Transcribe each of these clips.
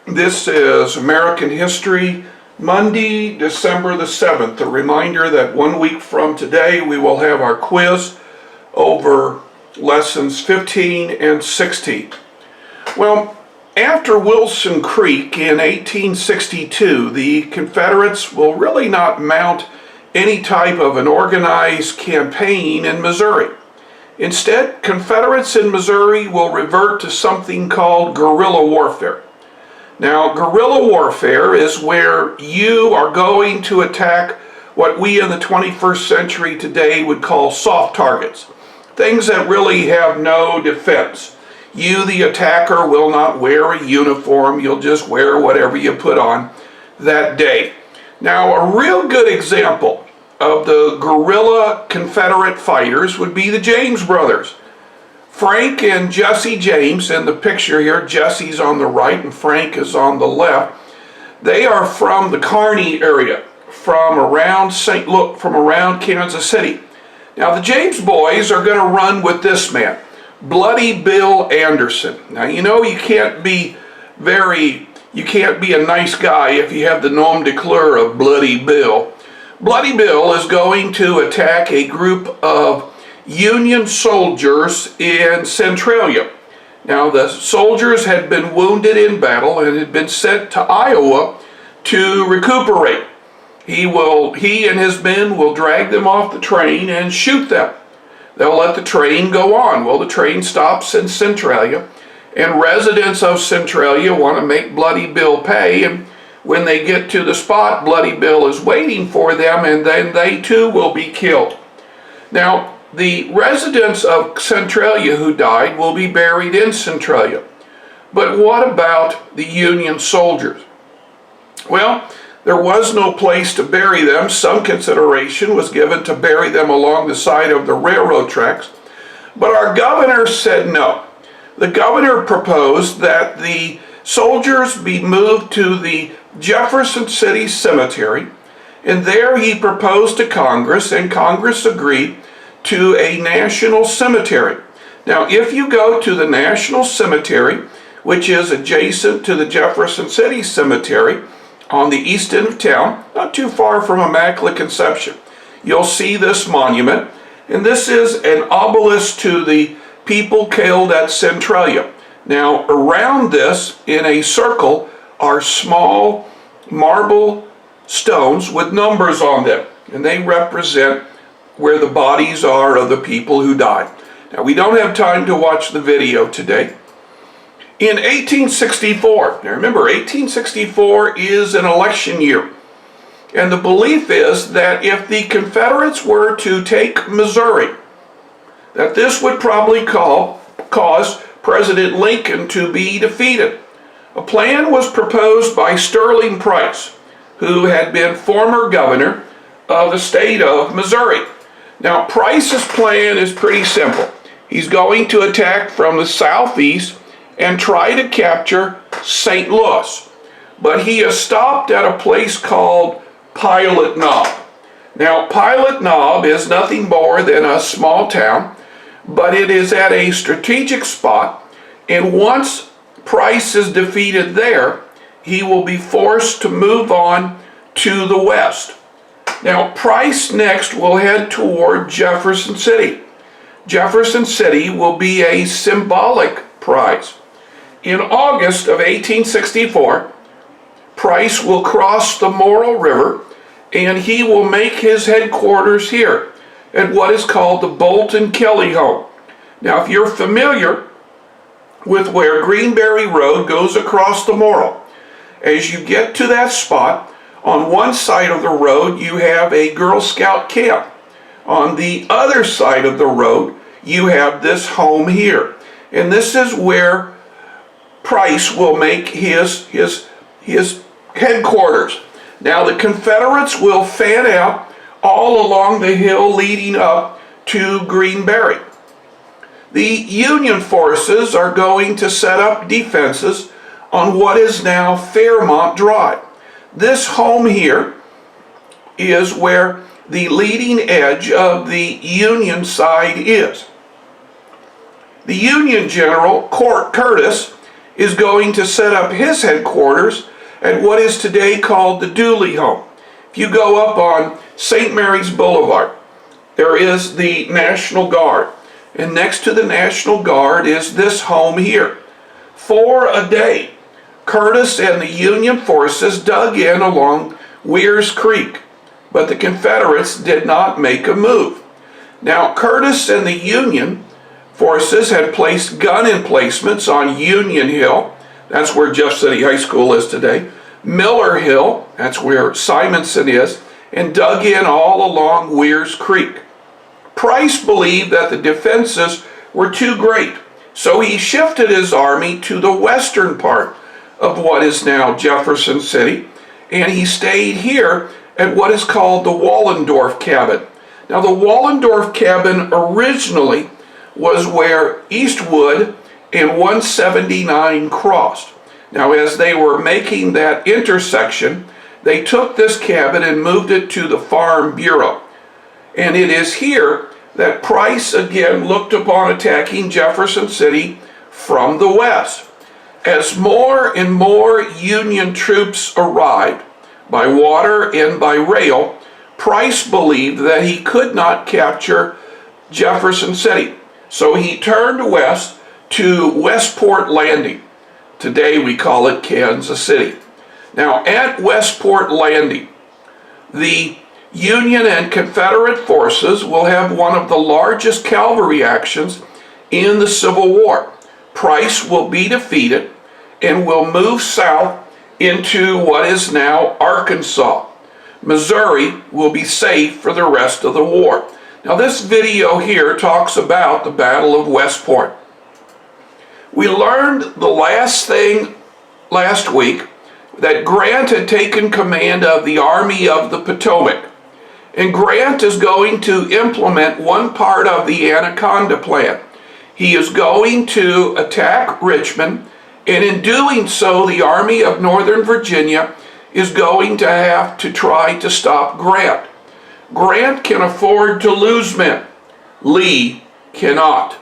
This is American History, Monday, December the 7th. A reminder that 1 week from today we will have our quiz over lessons 15 and 16. Well, after Wilson Creek in 1862, the Confederates will really not mount any type of an organized campaign in Missouri. Instead, Confederates in Missouri will revert to something called guerrilla warfare. Now, guerrilla warfare is where you are going to attack what we in the 21st century today would call soft targets, things that really have no defense. You, the attacker, will not wear a uniform. You'll just wear whatever you put on that day. Now, a real good example of the guerrilla Confederate fighters would be the James brothers. Frank and Jesse James in the picture here. Jesse's on the right and Frank is on the left. They are from the Kearney area, from around Kansas City. Now, the James boys are going to run with this man, Bloody Bill Anderson. Now, you know you can't be a nice guy if you have the nom de plume of Bloody Bill. Bloody Bill is going to attack a group of Union soldiers in Centralia. Now, the soldiers had been wounded in battle and had been sent to Iowa to recuperate. He and his men will drag them off the train and shoot them. They'll let the train go on. Well, the train stops in Centralia, and residents of Centralia want to make Bloody Bill pay, and when they get to the spot, Bloody Bill is waiting for them, and then they too will be killed. Now, the residents of Centralia who died will be buried in Centralia. But what about the Union soldiers? Well, there was no place to bury them. Some consideration was given to bury them along the side of the railroad tracks, but our governor said no. The governor proposed that the soldiers be moved to the Jefferson City Cemetery, and there he proposed to Congress, and Congress agreed to a national cemetery. Now, if you go to the National Cemetery, which is adjacent to the Jefferson City Cemetery on the east end of town, not too far from Immaculate Conception, you'll see this monument, and this is an obelisk to the people killed at Centralia. Now, around this, in a circle, are small marble stones with numbers on them, and they represent where the bodies are of the people who died. Now, we don't have time to watch the video today. In 1864, now remember, 1864 is an election year, and the belief is that if the Confederates were to take Missouri, that this would probably cause President Lincoln to be defeated. A plan was proposed by Sterling Price, who had been former governor of the state of Missouri. Now, Price's plan is pretty simple. He's going to attack from the southeast and try to capture St. Louis. But he is stopped at a place called Pilot Knob. Now, Pilot Knob is nothing more than a small town, but it is at a strategic spot, and once Price is defeated there, he will be forced to move on to the west. Now, Price next will head toward Jefferson City. Jefferson City will be a symbolic prize. In August of 1864, Price will cross the Morrill River, and he will make his headquarters here at what is called the Bolton Kelly home. Now, if you're familiar with where Greenberry Road goes across the Morrill, as you get to that spot, on one side of the road, you have a Girl Scout camp. On the other side of the road, you have this home here. And this is where Price will make his headquarters. Now, the Confederates will fan out all along the hill leading up to Greenberry. The Union forces are going to set up defenses on what is now Fairmont Drive. This home here is where the leading edge of the Union side is. The Union General, Curtis, is going to set up his headquarters at what is today called the Dooley home. If you go up on St. Mary's Boulevard, there is the National Guard. And next to the National Guard is this home here. For a day, Curtis and the Union forces dug in along Weir's Creek, but the Confederates did not make a move. Now, Curtis and the Union forces had placed gun emplacements on Union Hill, that's where Jeff City High School is today, Miller Hill, that's where Simonson is, and dug in all along Weir's Creek. Price believed that the defenses were too great, so he shifted his army to the western part of what is now Jefferson City, and he stayed here at what is called the Wallendorf Cabin. Now, the Wallendorf Cabin originally was where Eastwood and 179 crossed. Now, as they were making that intersection, they took this cabin and moved it to the Farm Bureau. And it is here that Price again looked upon attacking Jefferson City from the west. As more and more Union troops arrived by water and by rail, Price believed that he could not capture Jefferson City. So he turned west to Westport Landing. Today we call it Kansas City. Now, at Westport Landing, the Union and Confederate forces will have one of the largest cavalry actions in the Civil War. Price will be defeated and will move south into what is now Arkansas. Missouri will be safe for the rest of the war. Now, this video here talks about the Battle of Westport. We learned the last thing last week that Grant had taken command of the Army of the Potomac. And Grant is going to implement one part of the Anaconda Plan. He is going to attack Richmond, and in doing so, the Army of Northern Virginia is going to have to try to stop Grant. Grant can afford to lose men. Lee cannot.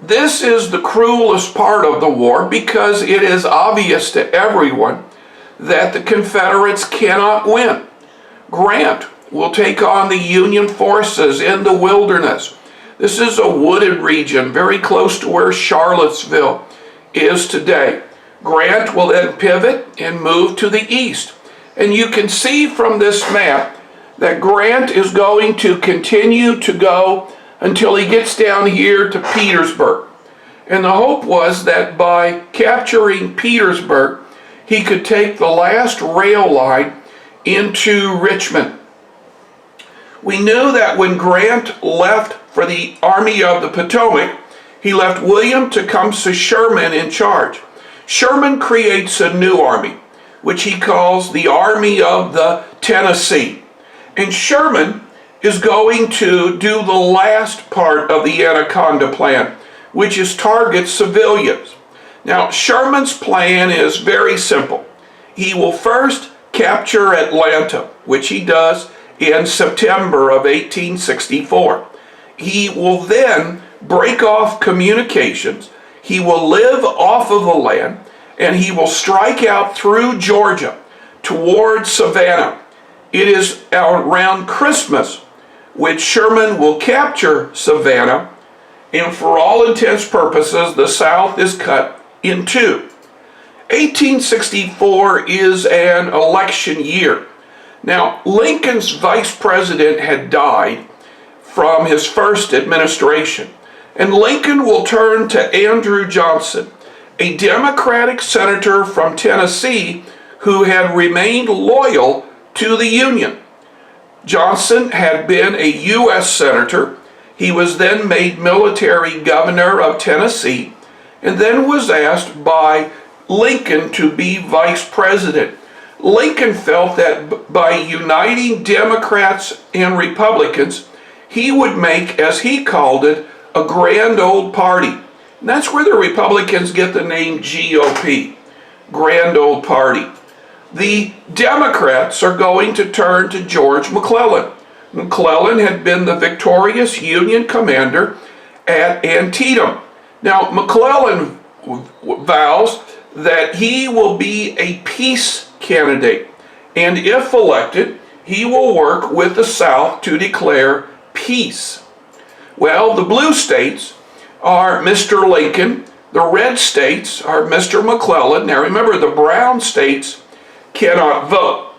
This is the cruelest part of the war because it is obvious to everyone that the Confederates cannot win. Grant will take on the Union forces in the wilderness. This is a wooded region very close to where Charlottesville is today. Grant will then pivot and move to the east. And you can see from this map that Grant is going to continue to go until he gets down here to Petersburg. And the hope was that by capturing Petersburg, he could take the last rail line into Richmond. We knew that when Grant left for the Army of the Potomac, he left William Tecumseh Sherman in charge. Sherman creates a new army, which he calls the Army of the Tennessee. And Sherman is going to do the last part of the Anaconda Plan, which is target civilians. Now, Sherman's plan is very simple. He will first capture Atlanta, which he does in September of 1864. He will then break off communications. He will live off of the land, and he will strike out through Georgia toward Savannah. It is around Christmas which Sherman will capture Savannah, and for all intents purposes, the South is cut in two. 1864 is an election year. Now, Lincoln's vice president had died from his first administration, and Lincoln will turn to Andrew Johnson, a Democratic senator from Tennessee who had remained loyal to the Union. Johnson had been a U.S. senator. He was then made military governor of Tennessee, and then was asked by Lincoln to be vice president. Lincoln felt that by uniting Democrats and Republicans, he would make, as he called it, a grand old party. And that's where the Republicans get the name GOP, Grand Old Party. The Democrats are going to turn to George McClellan. McClellan had been the victorious Union commander at Antietam. Now, McClellan vows that he will be a peace candidate, and if elected, he will work with the South to declare peace. Well, the blue states are Mr. Lincoln, the red states are Mr. McClellan. Now remember, the brown states cannot vote.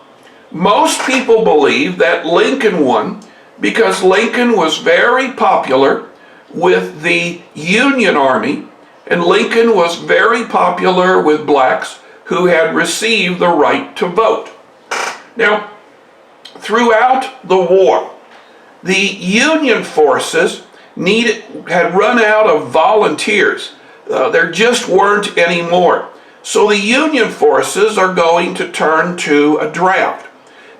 Most people believe that Lincoln won because Lincoln was very popular with the Union Army, and Lincoln was very popular with blacks who had received the right to vote. Now, throughout the war, the Union forces had run out of volunteers. There just weren't any more. So the Union forces are going to turn to a draft.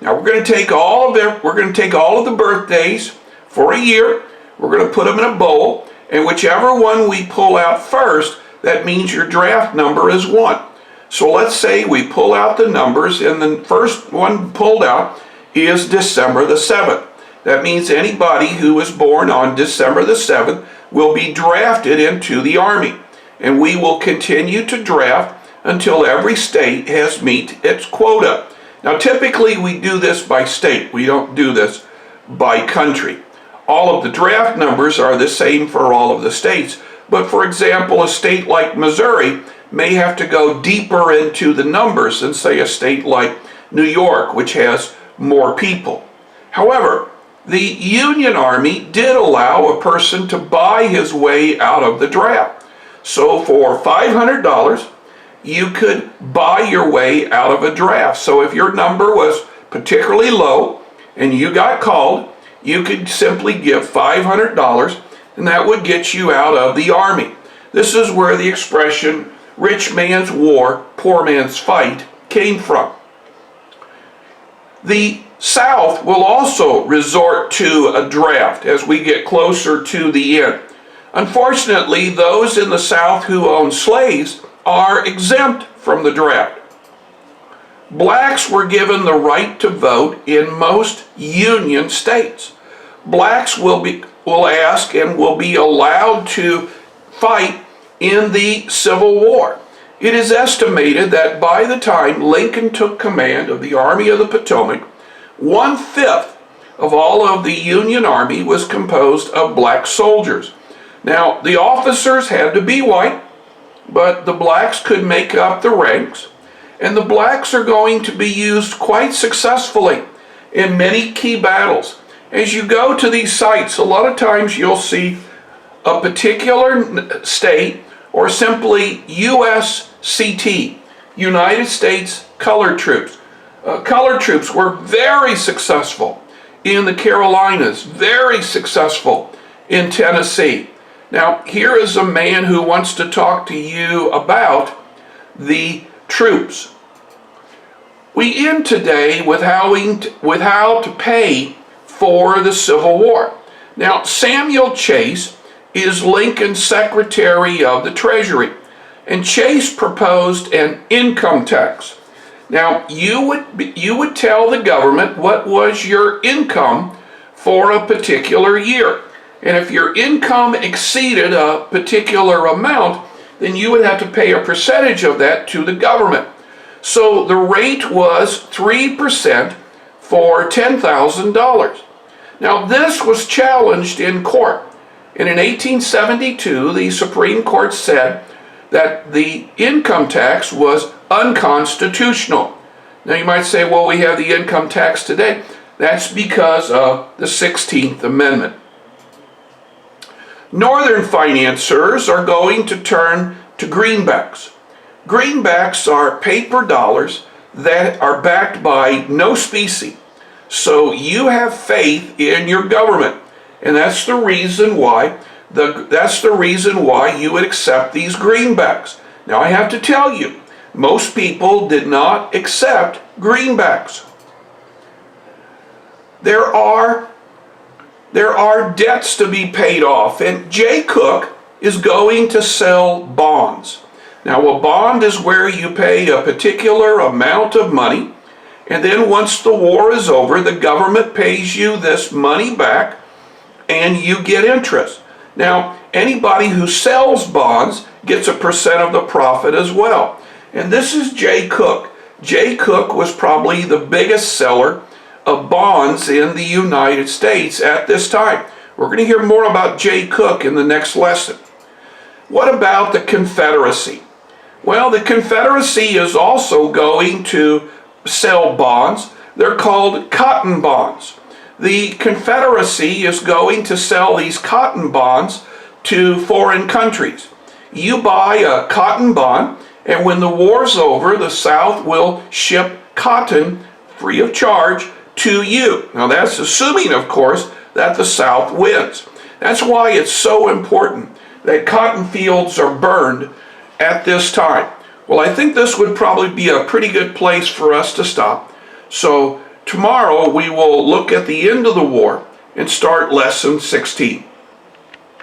Now we're going to take all of the birthdays for a year. We're going to put them in a bowl, and whichever one we pull out first, that means your draft number is 1. So let's say we pull out the numbers, and the first one pulled out is December the 7th. That means anybody who was born on December the 7th will be drafted into the Army. And we will continue to draft until every state has met its quota. Now typically we do this by state. We don't do this by country. All of the draft numbers are the same for all of the states. But for example, a state like Missouri may have to go deeper into the numbers than say a state like New York, which has more people. However, the Union Army did allow a person to buy his way out of the draft. So for $500, you could buy your way out of a draft. So if your number was particularly low and you got called, you could simply give $500 and that would get you out of the Army. This is where the expression rich man's war, poor man's fight came from. The South will also resort to a draft as we get closer to the end. Unfortunately, those in the South who own slaves are exempt from the draft. Blacks were given the right to vote in most Union states. Blacks will ask and will be allowed to fight in the Civil War. It is estimated that by the time Lincoln took command of the Army of the Potomac, 1/5 of all of the Union Army was composed of black soldiers. Now, the officers had to be white, but the blacks could make up the ranks, and the blacks are going to be used quite successfully in many key battles. As you go to these sites, a lot of times you'll see a particular state or simply USCT, United States Colored Troops. Colored troops were very successful in the Carolinas, very successful in Tennessee. Now, here is a man who wants to talk to you about the troops. We end today with how to pay for the Civil War. Now, Samuel Chase is Lincoln's Secretary of the Treasury, and Chase proposed an income tax. Now, you would tell the government what was your income for a particular year. And if your income exceeded a particular amount, then you would have to pay a percentage of that to the government. So the rate was 3% for $10,000. Now, this was challenged in court. And in 1872, the Supreme Court said that the income tax was unconstitutional. Now you might say, well, we have the income tax today. That's because of the 16th Amendment. Northern financiers are going to turn to greenbacks. Greenbacks are paper dollars that are backed by no specie. So you have faith in your government. And that's the reason why you would accept these greenbacks. Now I have to tell you, most people did not accept greenbacks. There are debts to be paid off, and Jay Cook is going to sell bonds. Now, a bond is where you pay a particular amount of money, and then once the war is over, the government pays you this money back, and you get interest. Now, anybody who sells bonds gets a percent of the profit as well. And this is Jay Cooke. Jay Cooke was probably the biggest seller of bonds in the United States at this time. We're going to hear more about Jay Cooke in the next lesson. What about the Confederacy? Well, the Confederacy is also going to sell bonds. They're called cotton bonds. The Confederacy is going to sell these cotton bonds to foreign countries. You buy a cotton bond, and when the war's over, the South will ship cotton free of charge to you. Now that's assuming, of course, that the South wins. That's why it's so important that cotton fields are burned at this time. Well, I think this would probably be a pretty good place for us to stop. So tomorrow we will look at the end of the war and start lesson 16.